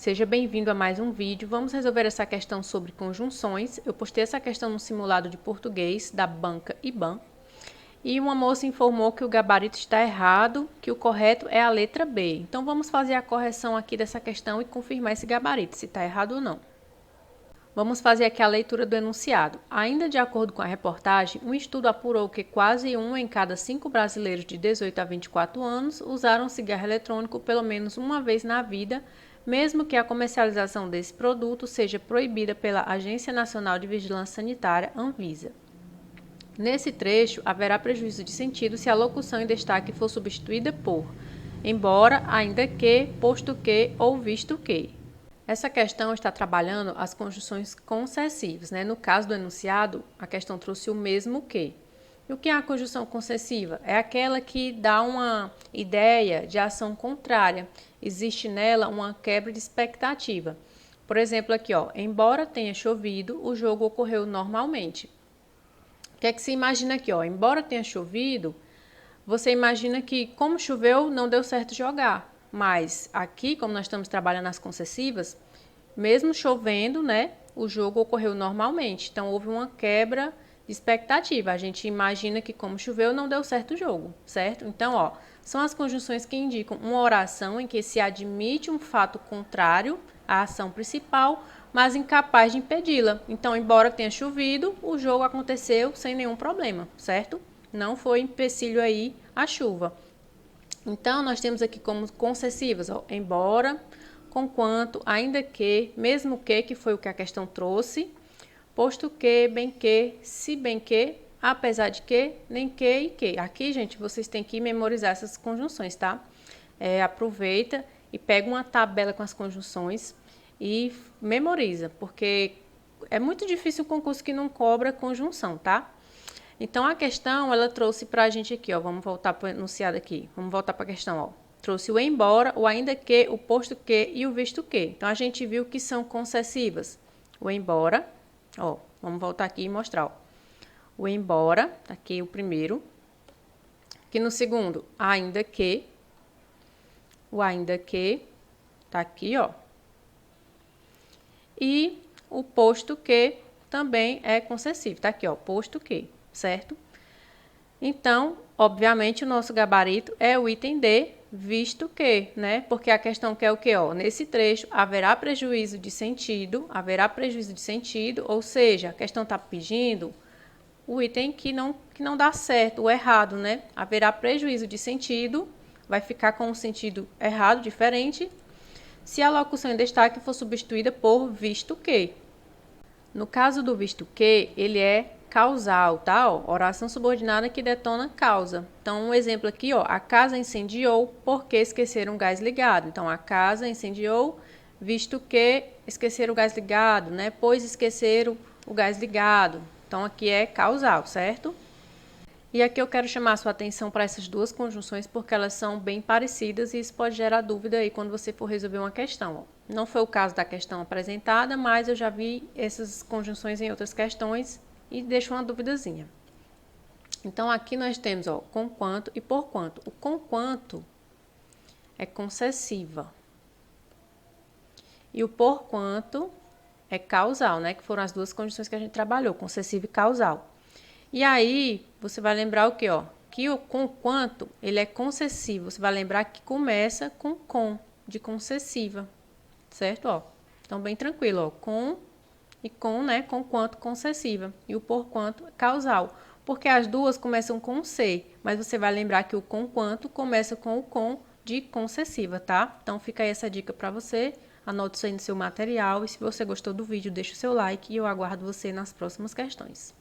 Seja bem-vindo a mais um vídeo. Vamos resolver essa questão sobre conjunções. Eu postei essa questão no simulado de português da banca IBAN. E uma moça informou que o gabarito está errado, que o correto é a letra B. Então, vamos fazer a correção aqui dessa questão e confirmar esse gabarito, se está errado ou não. Vamos fazer aqui a leitura do enunciado. Ainda de acordo com a reportagem, um estudo apurou que quase 1 em cada 5 brasileiros de 18 a 24 anos usaram cigarro eletrônico pelo menos uma vez na vida, mesmo que a comercialização desse produto seja proibida pela Agência Nacional de Vigilância Sanitária, Anvisa. Nesse trecho, haverá prejuízo de sentido se a locução em destaque for substituída por embora, ainda que, posto que ou visto que. Essa questão está trabalhando as conjunções concessivas, né? No caso do enunciado, a questão trouxe o mesmo que. E o que é a conjunção concessiva? É aquela que dá uma ideia de ação contrária. Existe nela uma quebra de expectativa. Por exemplo, aqui, ó, embora tenha chovido, o jogo ocorreu normalmente. O que é que se imagina aqui, ó? Embora tenha chovido, você imagina que, como choveu, não deu certo jogar. Mas aqui, como nós estamos trabalhando as concessivas, mesmo chovendo, né, o jogo ocorreu normalmente. Então, houve uma quebra de expectativa. A gente imagina que, como choveu, não deu certo o jogo, certo? Então, ó, são as conjunções que indicam uma oração em que se admite um fato contrário à ação principal, mas incapaz de impedi-la. Então, embora tenha chovido, o jogo aconteceu sem nenhum problema, certo? Não foi empecilho aí a chuva. Então, nós temos aqui como concessivas, ó, embora, conquanto, ainda que, mesmo que foi o que a questão trouxe, posto que, bem que, se bem que, apesar de que, nem que e que. Aqui, gente, vocês têm que memorizar essas conjunções, tá? Aproveita e pega uma tabela com as conjunções e memoriza, porque é muito difícil um concurso que não cobra conjunção, tá? Então, a questão, ela trouxe para a gente aqui, ó, vamos voltar para o enunciado aqui, vamos voltar para a questão, ó. Trouxe o embora, o ainda que, o posto que e o visto que. Então, a gente viu que são concessivas. O embora, ó, vamos voltar aqui e mostrar, ó. O embora, tá aqui o primeiro. Aqui no segundo, ainda que. O ainda que, tá aqui, ó. E o posto que também é concessivo, tá aqui, ó, posto que. Certo? Então, obviamente, o nosso gabarito é o item D, visto que, né? Porque a questão quer o quê? Ó, nesse trecho, haverá prejuízo de sentido, ou seja, a questão está pedindo o item que não dá certo, o errado, né? Haverá prejuízo de sentido, vai ficar com um sentido errado, diferente, se a locução em destaque for substituída por visto que. No caso do visto que, ele é causal, tá? Ó, oração subordinada que detona causa. Então, um exemplo aqui, ó, a casa incendiou porque esqueceram o gás ligado. Então, a casa incendiou, visto que esqueceram o gás ligado, né? Pois esqueceram o gás ligado. Então, aqui é causal, certo? E aqui eu quero chamar a sua atenção para essas duas conjunções porque elas são bem parecidas e isso pode gerar dúvida aí quando você for resolver uma questão. Ó. Não foi o caso da questão apresentada, mas eu já vi essas conjunções em outras questões e deixo uma duvidazinha. Então, aqui nós temos, ó, com quanto e por quanto. O com quanto é concessiva. E o por quanto é causal, né? Que foram as duas conjunções que a gente trabalhou, concessiva e causal. E aí, você vai lembrar o quê, ó? Que o com quanto, ele é concessivo. Você vai lembrar que começa com, de concessiva, certo? Ó, então, bem tranquilo, ó, com e com, né, com quanto concessiva. E o por quanto causal. Porque as duas começam com C, mas você vai lembrar que o com quanto começa com o com de concessiva, tá? Então, fica aí essa dica para você. Anote isso aí no seu material. E se você gostou do vídeo, deixa o seu like e eu aguardo você nas próximas questões.